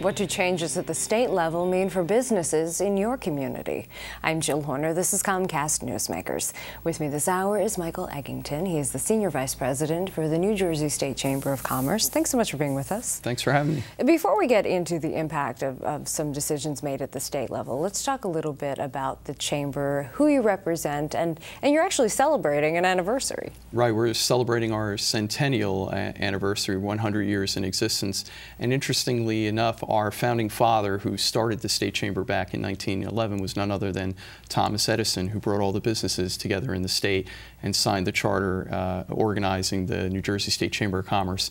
What do changes at the state level mean for businesses in your community? I'm Jill Horner. This is Comcast Newsmakers. With me this hour is Michael Egenton. He is the Senior Vice President for the New Jersey State Chamber of Commerce. Thanks so much for being with us. Thanks for having me. Before we get into the impact of some decisions made at the state level, let's talk a little bit about the Chamber, who you represent, and you're actually celebrating an anniversary. Right, we're celebrating our centennial anniversary, 100 years in existence. And interestingly enough, our founding father, who started the State Chamber back in 1911, was none other than Thomas Edison, who brought all the businesses together in the state and signed the charter organizing the New Jersey State Chamber of Commerce.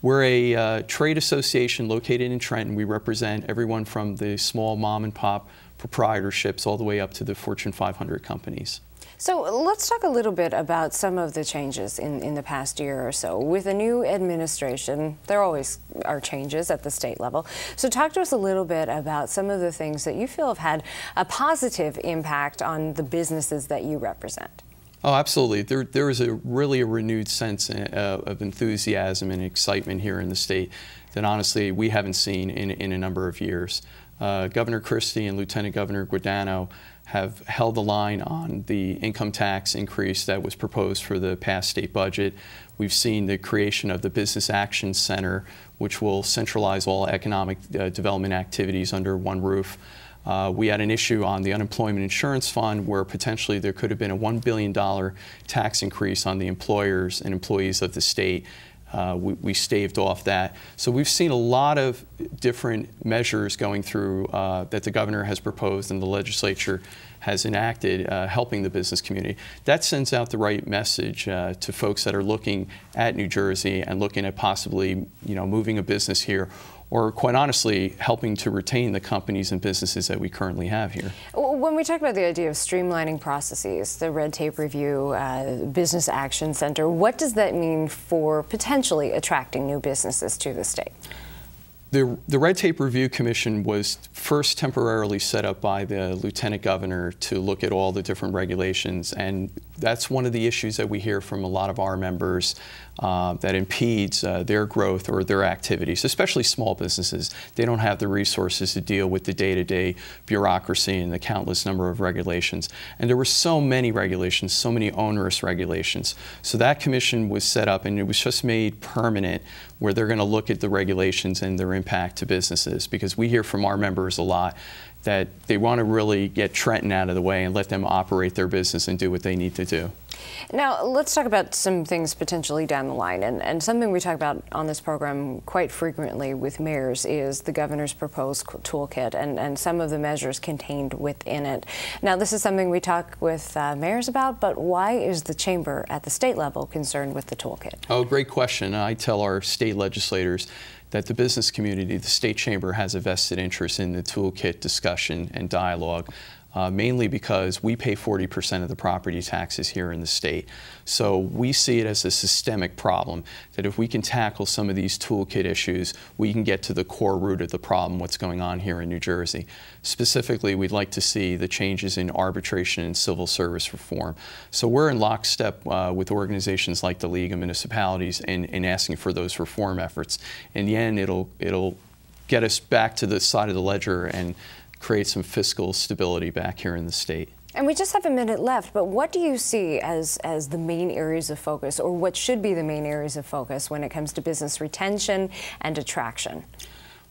We're a trade association located in Trenton. We represent everyone from the small mom and pop proprietorships all the way up to the Fortune 500 companies. So let's talk a little bit about some of the changes in the past year or so. With a new administration, there always are changes at the state level. So talk to us a little bit about some of the things that you feel have had a positive impact on the businesses that you represent. Oh, absolutely. There is really a renewed sense of enthusiasm and excitement here in the state that honestly we haven't seen in a number of years. Governor Christie and Lieutenant Governor Guadagno have held the line on the income tax increase that was proposed for the past state budget. We've seen the creation of the Business Action Center, which will centralize all economic development activities under one roof. We had an issue on the Unemployment Insurance Fund where potentially there could have been a $1 billion tax increase on the employers and employees of the state. We staved off that. So we've seen a lot of different measures going through that the governor has proposed and the legislature has enacted, helping the business community. That sends out the right message to folks that are looking at New Jersey and looking at possibly, moving a business here, or quite honestly, helping to retain the companies and businesses that we currently have here. When we talk about the idea of streamlining processes, the red tape review, Business Action Center, what does that mean for potentially attracting new businesses to the state? The Red Tape Review Commission was first temporarily set up by the Lieutenant Governor to look at all the different regulations, and that's one of the issues that we hear from a lot of our members that impedes their growth or their activities, especially small businesses. They don't have the resources to deal with the day-to-day bureaucracy and the countless number of regulations. And there were so many regulations, so many onerous regulations. So that commission was set up and it was just made permanent, where they're going to look at the regulations and their impact to businesses, because we hear from our members a lot that they want to really get Trenton out of the way and let them operate their business and do what they need to do. Now, let's talk about some things potentially down the line. And something we talk about on this program quite frequently with mayors is the governor's proposed toolkit and some of the measures contained within it. Now, this is something we talk with mayors about, but why is the chamber at the state level concerned with the toolkit? Oh, great question. I tell our state legislators that the business community, the state chamber, has a vested interest in the toolkit discussion and dialogue. Mainly because we pay 40% of the property taxes here in the state. So we see it as a systemic problem, that if we can tackle some of these toolkit issues, we can get to the core root of the problem, what's going on here in New Jersey. Specifically, we'd like to see the changes in arbitration and civil service reform. So we're in lockstep with organizations like the League of Municipalities in asking for those reform efforts. In the end, it'll get us back to the side of the ledger and create some fiscal stability back here in the state. And we just have a minute left, but what do you see as the main areas of focus, or what should be the main areas of focus when it comes to business retention and attraction?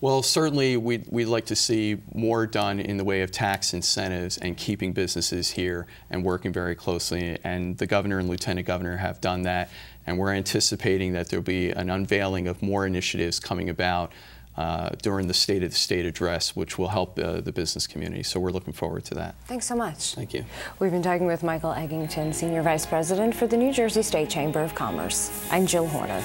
Well, certainly we'd like to see more done in the way of tax incentives and keeping businesses here and working very closely. And the governor and lieutenant governor have done that, and we're anticipating that there'll be an unveiling of more initiatives coming about during the State of the State address, which will help the business community. So we're looking forward to that. Thanks so much. Thank you. We've been talking with Michael Egenton, Senior Vice President for the New Jersey State Chamber of Commerce. I'm Jill Horner.